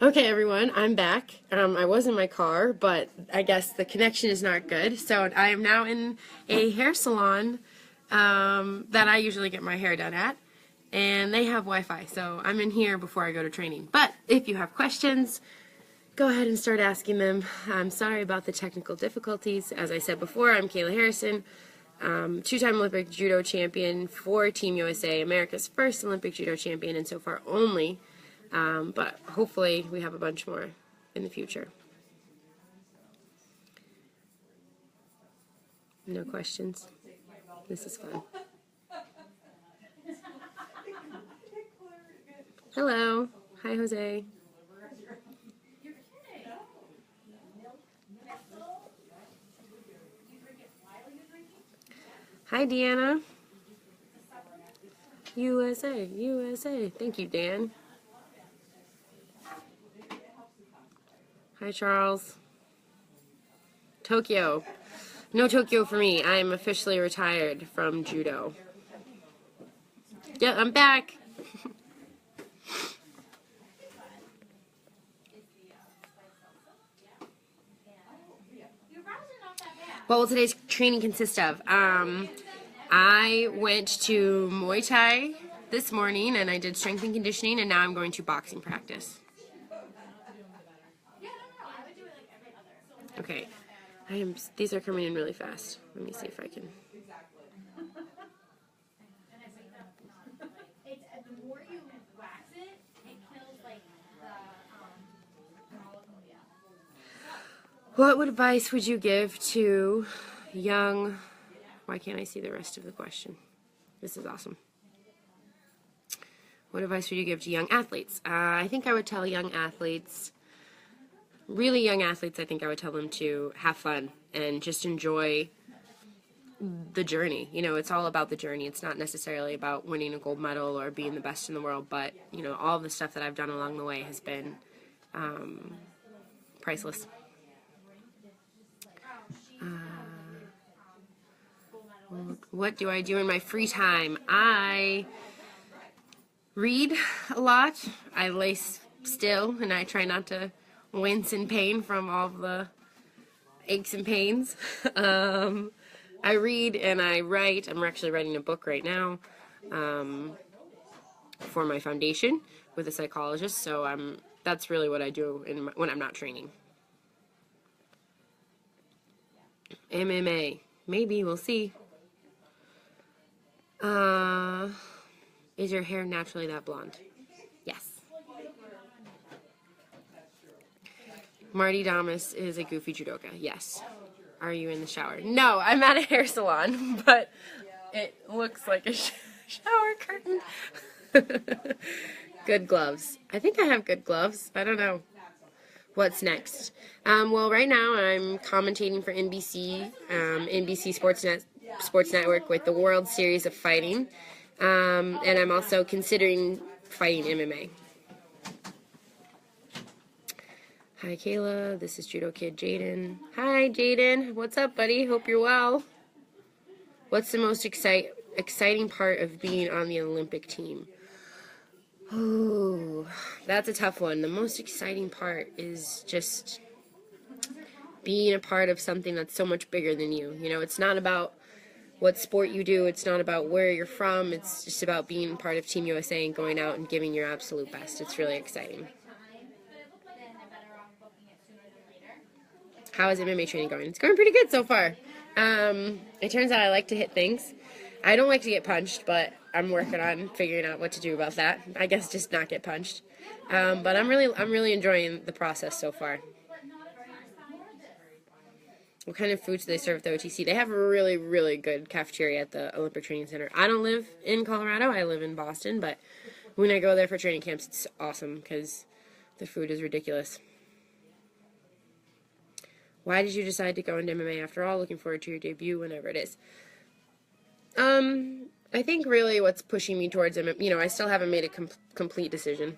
Okay, everyone, I'm back. I was in my car, but I guess the connection is not good. So I am now in a hair salon that I usually get my hair done at, and they have Wi-Fi. So I'm in here before I go to training. But if you have questions, go ahead and start asking them. I'm sorry about the technical difficulties. As I said before, I'm Kayla Harrison, two-time Olympic judo champion for Team USA, America's first Olympic judo champion, and so far only. But hopefully we have a bunch more in the future. No questions? This is fun. Hello. Hi, Jose. Hi, Deanna. USA, USA. Thank you, Dan. Hi, Charles. Tokyo. No Tokyo for me. I'm officially retired from judo. Yep, I'm back. What will today's training consist of? I went to Muay Thai this morning, and I did strength and conditioning, and now I'm going to boxing practice. Okay, these are coming in really fast. Let me see if I can. What advice would you give to young... Why can't I see the rest of the question? This is awesome. What advice would you give to young athletes? I think I would tell young athletes... Really young athletes, I think I would tell them to have fun and just enjoy the journey. You know, it's all about the journey. It's not necessarily about winning a gold medal or being the best in the world, but, you know, all the stuff that I've done along the way has been priceless. What do I do in my free time? I read a lot. I lay still, and I try not to wince in pain from all the aches and pains. I read and I write. I'm actually writing a book right now for my foundation with a psychologist, so that's really what I do when I'm not training. MMA. Maybe. We'll see. Is your hair naturally that blonde? Yes. Marty Damas is a goofy judoka. Yes. Are you in the shower? No, I'm at a hair salon, but it looks like a shower curtain. Good gloves. I think I have good gloves. I don't know. What's next? Well, right now I'm commentating for NBC, NBC Sports Network with the World Series of Fighting, and I'm also considering fighting MMA. Hi, Kayla. This is Judo Kid Jaden. Hi, Jaden. What's up, buddy? Hope you're well. What's the most exciting part of being on the Olympic team? Oh, that's a tough one. The most exciting part is just being a part of something that's so much bigger than you. You know, it's not about what sport you do. It's not about where you're from. It's just about being part of Team USA and going out and giving your absolute best. It's really exciting. How is MMA training going? It's going pretty good so far. It turns out I like to hit things. I don't like to get punched, but I'm working on figuring out what to do about that. I guess just not get punched. But I'm really enjoying the process so far. What kind of foods do they serve at the OTC? They have a really, really good cafeteria at the Olympic Training Center. I don't live in Colorado. I live in Boston, but when I go there for training camps, it's awesome because the food is ridiculous. Why did you decide to go into MMA after all? Looking forward to your debut whenever it is. I think really what's pushing me towards MMA, you know, I still haven't made a complete decision.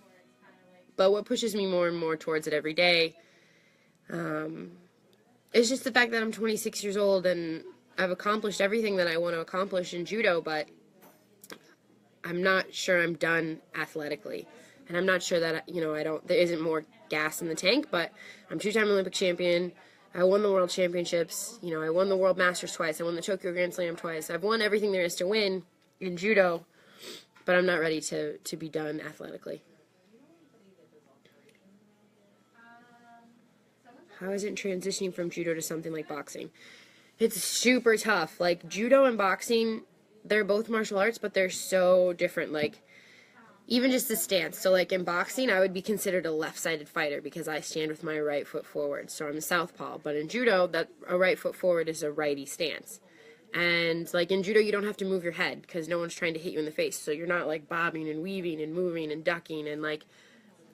But what pushes me more and more towards it every day is just the fact that I'm 26 years old and I've accomplished everything that I want to accomplish in judo, but I'm not sure I'm done athletically. And I'm not sure that, there isn't more gas in the tank, but I'm 2-time Olympic champion. I won the world championships. I won the world masters twice. I won the Tokyo Grand Slam twice. I've won everything there is to win in judo, but I'm not ready to be done athletically. How is it transitioning from judo to something like boxing? It's super tough. Like, judo and boxing, they're both martial arts, but they're so different. Like, even just the stance. So, like, in boxing, I would be considered a left-sided fighter because I stand with my right foot forward. So I'm a southpaw. But in judo, a right foot forward is a righty stance. And, like, in judo, you don't have to move your head because no one's trying to hit you in the face. So you're not, like, bobbing and weaving and moving and ducking and, like,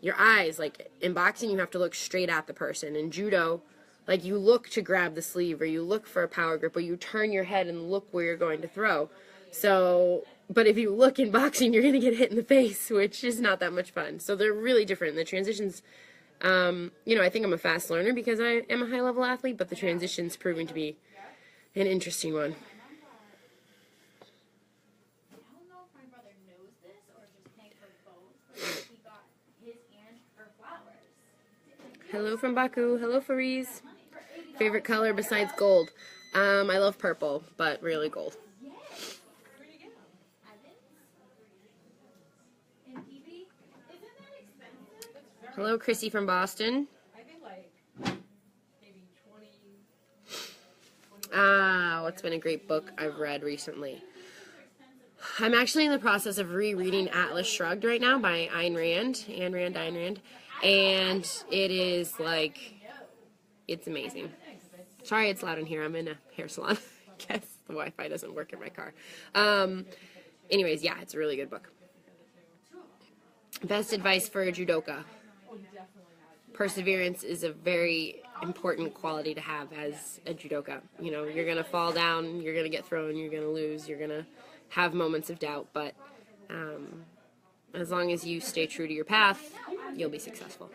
your eyes, like, in boxing, you have to look straight at the person. In judo, like, you look to grab the sleeve or you look for a power grip or you turn your head and look where you're going to throw. So, but if you look in boxing, you're going to get hit in the face, which is not that much fun. So they're really different. The transitions, I think I'm a fast learner because I am a high-level athlete, but the transition's proving to be an interesting one. Hello from Baku. Hello, Fariz. Favorite color besides gold? I love purple, but really gold. Hello, Chrissy from Boston. What's been a great book I've read recently? I'm actually in the process of rereading Atlas Shrugged right now by Ayn Rand, and it is, like, it's amazing. Sorry it's loud in here. I'm in a hair salon. I guess the Wi-Fi doesn't work in my car. Anyways, yeah, it's a really good book. Best advice for a judoka. Perseverance is a very important quality to have as a judoka. You're going to fall down, you're going to get thrown, you're going to lose, you're going to have moments of doubt, but as long as you stay true to your path, you'll be successful.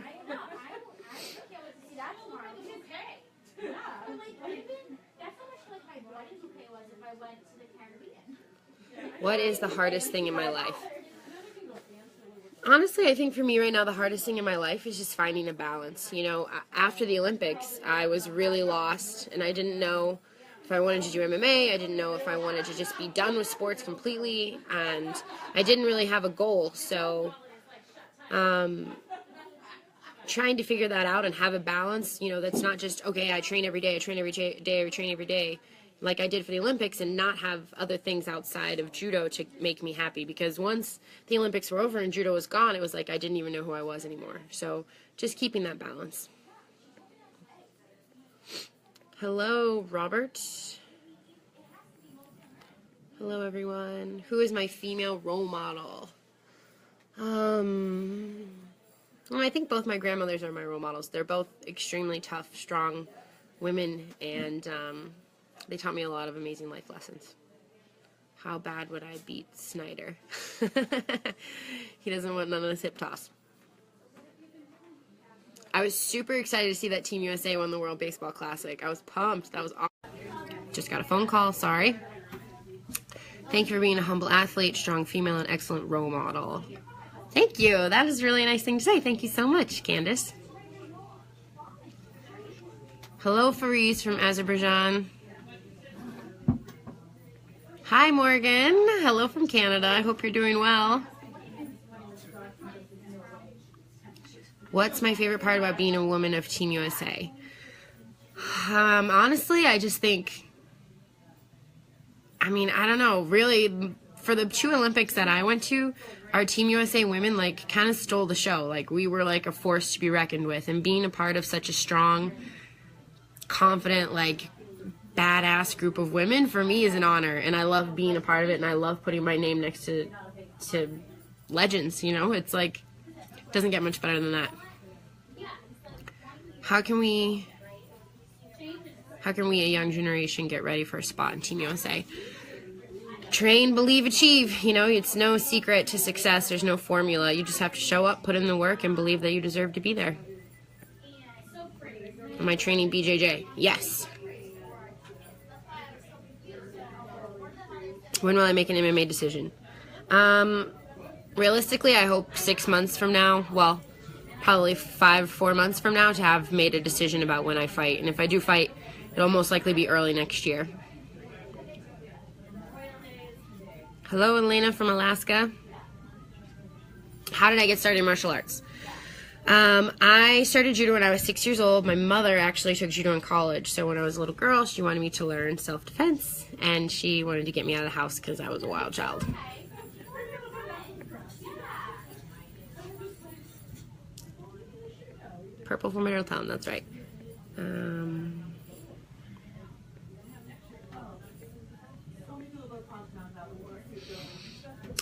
What is the hardest thing in my life? Honestly, I think for me right now, the hardest thing in my life is just finding a balance. After the Olympics, I was really lost, and I didn't know if I wanted to do MMA. I didn't know if I wanted to just be done with sports completely, and I didn't really have a goal. So, trying to figure that out and have a balance, that's not just, okay, I train every day, I train every day, like I did for the Olympics, and not have other things outside of judo to make me happy, because once the Olympics were over and judo was gone, it was like I didn't even know who I was anymore. So just keeping that balance. Hello, Robert. Hello, everyone. Who is my female role model? Well, I think both my grandmothers are my role models. They're both extremely tough, strong women, and they taught me a lot of amazing life lessons. How bad would I beat Snyder? He doesn't want none of this hip toss. I was super excited to see that Team USA won the World Baseball Classic. I was pumped. That was awesome. Just got a phone call. Sorry. Thank you for being a humble athlete, strong female, and excellent role model. Thank you. That is really a nice thing to say. Thank you so much, Candace. Hello, Fariz from Azerbaijan. Hi, Morgan. Hello from Canada. I hope you're doing well. What's my favorite part about being a woman of Team USA? Honestly, I just think, I don't know, really, for the 2 Olympics that I went to, our Team USA women, like, kind of stole the show. Like, we were, like, a force to be reckoned with, and being a part of such a strong, confident, like, badass group of women, for me, is an honor, and I love being a part of it, and I love putting my name next to legends, It's like, doesn't get much better than that. How can we, a young generation, get ready for a spot in Team USA? Train, believe, achieve. It's no secret to success. There's no formula. You just have to show up, put in the work, and believe that you deserve to be there. Am I training BJJ? Yes. When will I make an MMA decision? realistically, I hope 6 months from now, well, probably 4 months from now, to have made a decision about when I fight. And if I do fight, it'll most likely be early next year. Hello, Elena from Alaska. How did I get started in martial arts? I started judo when I was 6 years old. My mother actually took judo in college. So when I was a little girl, she wanted me to learn self-defense, and she wanted to get me out of the house because I was a wild child. Purple from Middletown, that's right.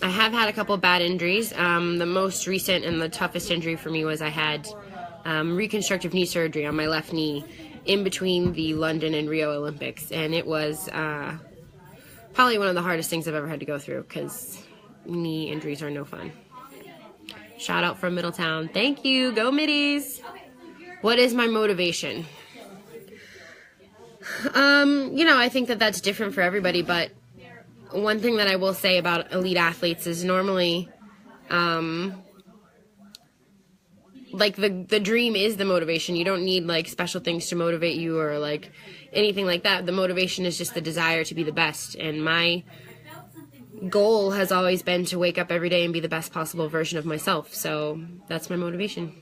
I have had a couple bad injuries. The most recent and the toughest injury for me was I had reconstructive knee surgery on my left knee in between the London and Rio Olympics, and it was probably one of the hardest things I've ever had to go through, because knee injuries are no fun. Shout out from Middletown. Thank you. Go Middies. What is my motivation? I think that that's different for everybody, but one thing that I will say about elite athletes is normally, like, the dream is the motivation. You don't need, like, special things to motivate you or, like, anything like that. The motivation is just the desire to be the best. And my goal has always been to wake up every day and be the best possible version of myself. So that's my motivation.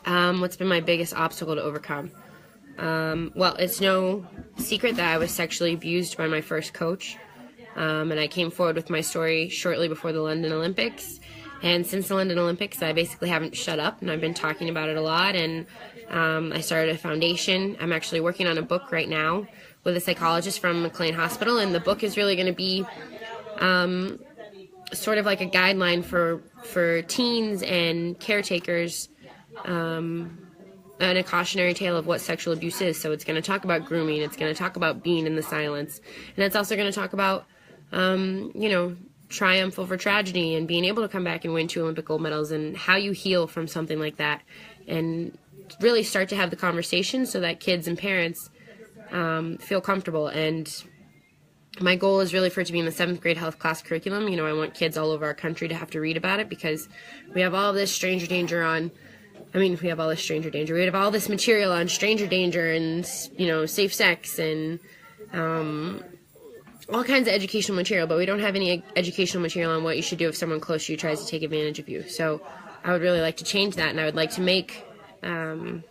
What's been my biggest obstacle to overcome? Well, it's no secret that I was sexually abused by my first coach, and I came forward with my story shortly before the London Olympics. And since the London Olympics, I basically haven't shut up, and I've been talking about it a lot. And I started a foundation. I'm actually working on a book right now with a psychologist from McLean Hospital, and the book is really going to be sort of like a guideline for teens and caretakers, and a cautionary tale of what sexual abuse is. So it's going to talk about grooming, it's going to talk about being in the silence, and it's also going to talk about, triumph over tragedy and being able to come back and win 2 Olympic gold medals, and how you heal from something like that, and really start to have the conversation so that kids and parents feel comfortable. And my goal is really for it to be in the 7th grade health class curriculum. I want kids all over our country to have to read about it, because we have all this stranger danger on, we have all this material on stranger danger and, safe sex and all kinds of educational material, but we don't have any educational material on what you should do if someone close to you tries to take advantage of you. So I would really like to change that, and I would like to make, 1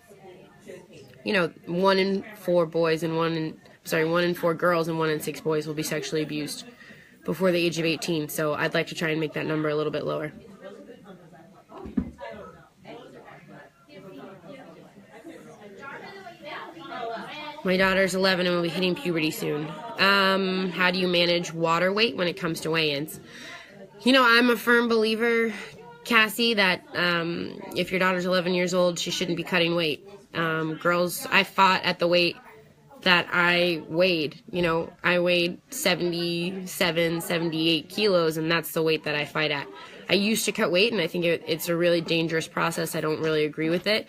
in 4 boys and 1 in 4 girls and 1 in 6 boys will be sexually abused before the age of 18. So I'd like to try and make that number a little bit lower. My daughter's 11 and will be hitting puberty soon. How do you manage water weight when it comes to weigh-ins? I'm a firm believer, Cassie, that if your daughter's 11 years old, she shouldn't be cutting weight. Girls, I fought at the weight that I weighed. I weighed 77, 78 kilos, and that's the weight that I fight at. I used to cut weight, and I think it's a really dangerous process. I don't really agree with it.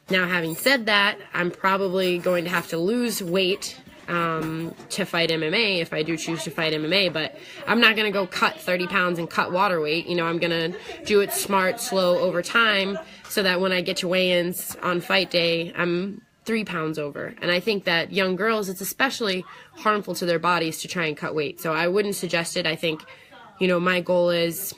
Now, having said that, I'm probably going to have to lose weight to fight MMA if I do choose to fight MMA, but I'm not going to go cut 30 pounds and cut water weight. I'm going to do it smart, slow, over time, so that when I get to weigh-ins on fight day, I'm 3 pounds over. And I think that young girls, it's especially harmful to their bodies to try and cut weight. So I wouldn't suggest it. I think, my goal is,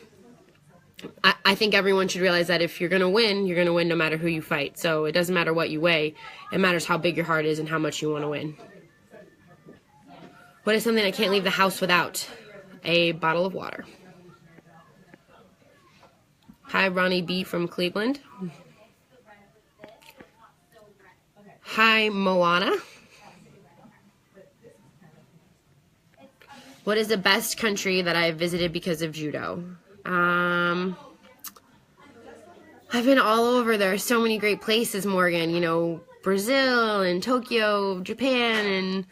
I think everyone should realize that if you're going to win no matter who you fight. So it doesn't matter what you weigh. It matters how big your heart is and how much you want to win. What is something I can't leave the house without? A bottle of water. Hi, Ronnie B. from Cleveland. Hi, Moana. What is the best country that I've visited because of judo? I've been all over. There are so many great places, Morgan. Brazil and Tokyo, Japan and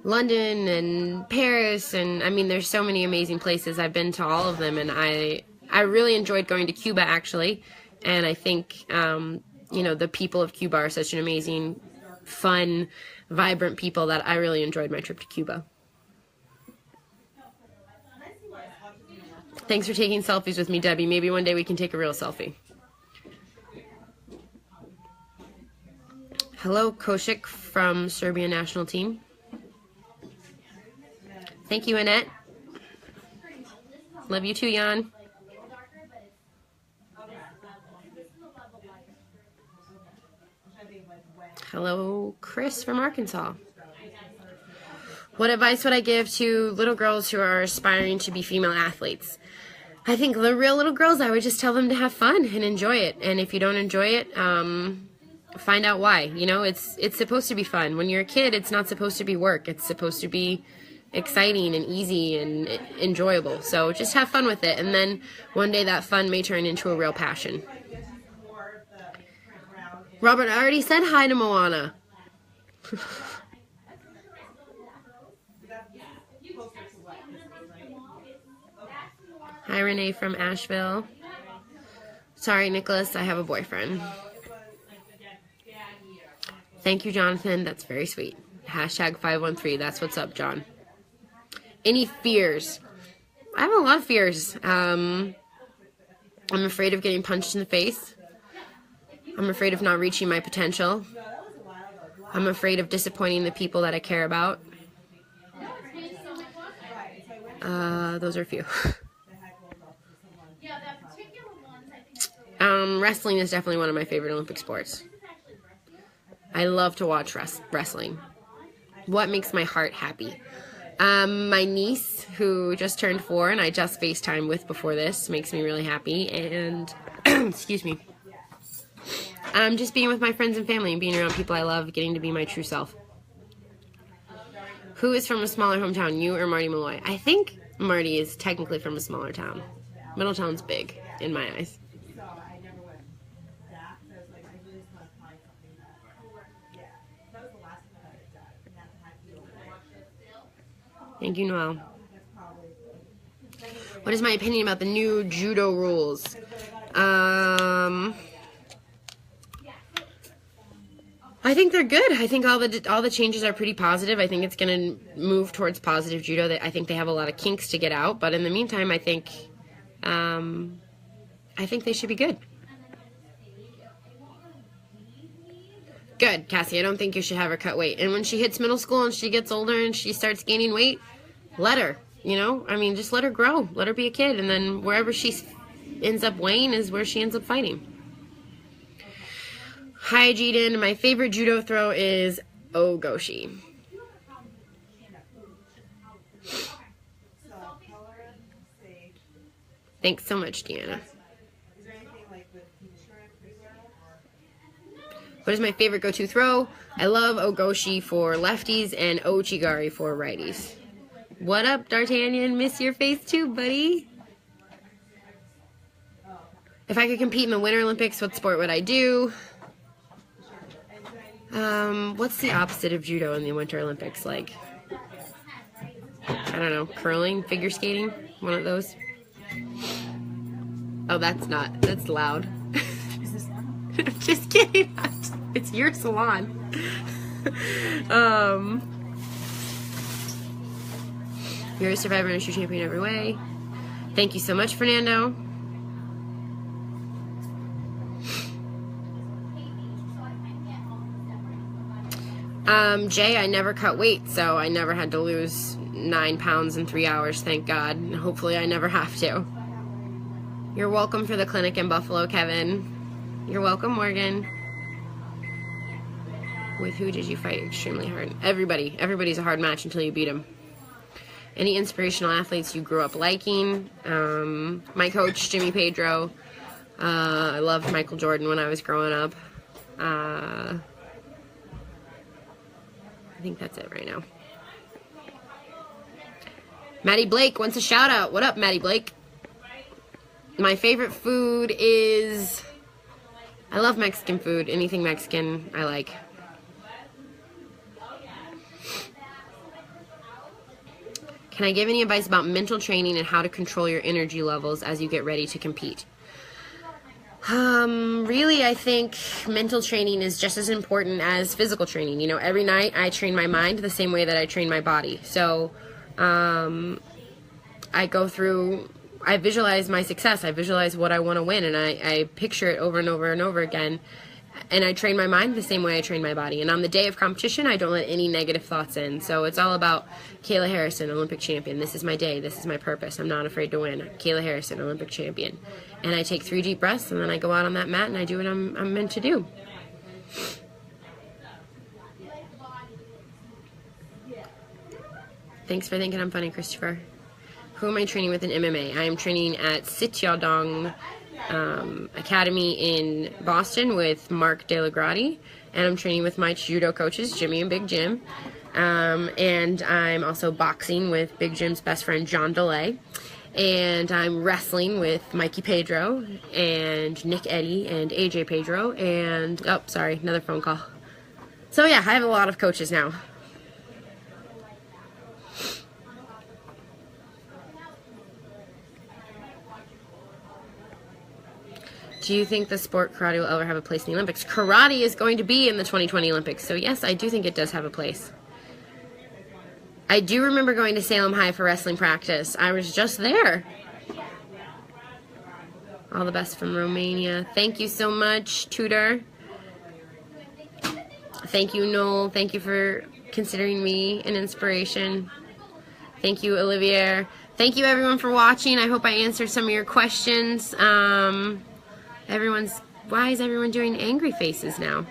London and Paris, and there's so many amazing places. I've been to all of them, and I really enjoyed going to Cuba, actually. And I think the people of Cuba are such an amazing, fun, vibrant people that I really enjoyed my trip to Cuba. Thanks for taking selfies with me, Debbie. Maybe one day we can take a real selfie. Hello, Koshik from Serbian national team. Thank you, Annette. Love you too, Jan. Hello, Chris from Arkansas. What advice would I give to little girls who are aspiring to be female athletes? I think the real little girls, I would just tell them to have fun and enjoy it. And if you don't enjoy it, find out why. You know, it's supposed to be fun. When you're a kid, it's not supposed to be work. It's supposed to be exciting and easy and enjoyable. So just have fun with it. And then one day that fun may turn into a real passion. Robert, I already said hi to Moana. Hi, Renee from Asheville. Sorry, Nicholas, I have a boyfriend. Thank you, Jonathan. That's very sweet. Hashtag 513. That's what's up, John. Any fears? I have a lot of fears. I'm afraid of getting punched in the face. I'm afraid of not reaching my potential. I'm afraid of disappointing the people that I care about. Those are a few. Wrestling is definitely one of my favorite Olympic sports. I love to watch wrestling. What makes my heart happy? My niece, who just turned 4 and I just FaceTimed with before this, makes me really happy. And, excuse me, just being with my friends and family and being around people I love, getting to be my true self. Who is from a smaller hometown, you or Marty Malloy? I think Marty is technically from a smaller town. Middletown's big, in my eyes. Thank you, Noel. What is my opinion about the new judo rules? I think they're good. I think all the changes are pretty positive. I think it's going to move towards positive judo. I think they have a lot of kinks to get out, but in the meantime, I think they should be good. Good, Cassie. I don't think you should have her cut weight. And when she hits middle school and she gets older and she starts gaining weight, let her, you know? I mean, just let her grow. Let her be a kid. And then wherever she ends up weighing is where she ends up fighting. Hi, Jiden. My favorite judo throw is Ogoshi. Thanks so much, Deanna. What is my favorite go-to throw? I love Ogoshi for lefties and Ochigari for righties. What up, D'Artagnan? Miss your face too, buddy. If I could compete in the Winter Olympics, what sport would I do? What's the opposite of judo in the Winter Olympics? Like, I don't know, curling, figure skating, one of those. Oh, that's loud. Just kidding. It's your salon. You're a survivor and a true champion every way. Thank you so much, Fernando. Jay, I never cut weight, so I never had to lose 9 pounds in 3 hours, thank God. And hopefully I never have to. You're welcome for the clinic in Buffalo, Kevin. You're welcome, Morgan. With who did you fight extremely hard? Everybody. Everybody's a hard match until you beat them. Any inspirational athletes you grew up liking? My coach, Jimmy Pedro. I loved Michael Jordan when I was growing up. I think that's it right now. Maddie Blake wants a shout out. What up, Maddie Blake? My favorite food is... I love Mexican food. Anything Mexican, I like. Can I give any advice about mental training and how to control your energy levels as you get ready to compete? Really, I think mental training is just as important as physical training. You know, every night I train my mind the same way that I train my body. So, I go through, I visualize my success. I visualize what I want to win, and I picture it over and over and over again. And I train my mind the same way I train my body. And on the day of competition, I don't let any negative thoughts in. So it's all about Kayla Harrison, Olympic champion. This is my day. This is my purpose. I'm not afraid to win. Kayla Harrison, Olympic champion. And I take 3 deep breaths, and then I go out on that mat, and I do what I'm meant to do. Thanks for thinking I'm funny, Christopher. Who am I training with in MMA? I am training at Sityodong Academy in Boston with Mark De La Grati, and I'm training with my judo coaches, Jimmy and Big Jim. And I'm also boxing with Big Jim's best friend, John DeLay. And I'm wrestling with Mikey Pedro and Nick Eddy and AJ Pedro. And, oh, sorry, another phone call. So yeah, I have a lot of coaches now. Do you think the sport karate will ever have a place in the Olympics? Karate is going to be in the 2020 Olympics, so yes, I do think it does have a place. I do remember going to Salem High for wrestling practice. I was just there. All the best from Romania. Thank you so much, Tudor. Thank you, Noel. Thank you for considering me an inspiration. Thank you, Olivier. Thank you, everyone, for watching. I hope I answered some of your questions. Why is everyone doing angry faces now?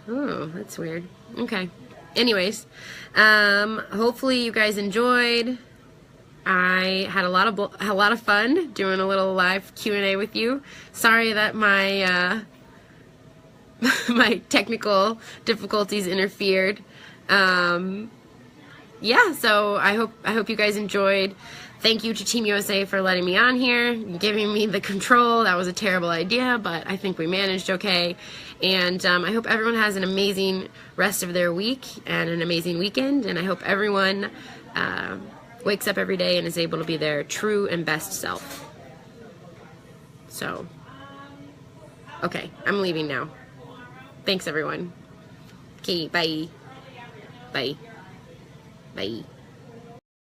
Oh, that's weird. Okay. Anyways, hopefully you guys enjoyed. I had a lot of fun doing a little live Q&A with you. Sorry that my my technical difficulties interfered. Yeah, so I hope you guys enjoyed. Thank you to Team USA for letting me on here, giving me the control. That was a terrible idea, but I think we managed okay. And I hope everyone has an amazing rest of their week and an amazing weekend. And I hope everyone wakes up every day and is able to be their true and best self. So, okay, I'm leaving now. Thanks, everyone. Okay, bye. Bye. Bye.